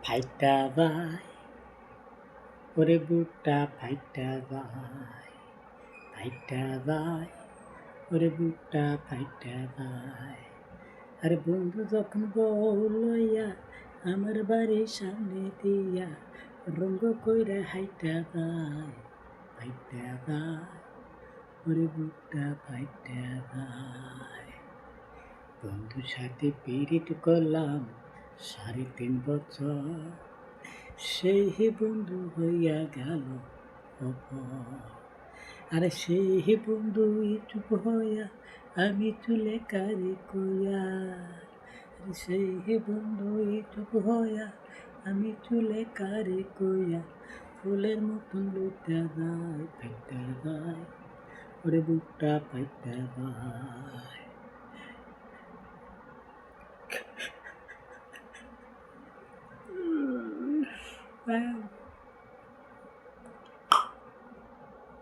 ফাইটা যায় ওরে বুকটা ফাইটা যায়, ফাইটা যায় ওরে বুকটা ফাইটা যায়। আরে বন্ধু যখন বউ লইয়া আমার বাড়ির সামনে দিয়া রঙ্গ কইরা হাইটা যায়, ফাইটা যায় ওরে বুকটা ফাইটা যায়। বন্ধুর সাথে পিরিত করলাম 3.5 বছর, সেই হে বন্ধু হইয়া গেল অপর। আরে সেই হে বন্ধু চুপ হইয়া আমি চুলে কারে কইয়া, আরে সেই হে বন্ধু চুপ হইয়া আমি চুলে কারে কইয়া, ফুলের মতন লুটা যায় ফাইটা যায় ওরে বুকটা ফাইটা যায়।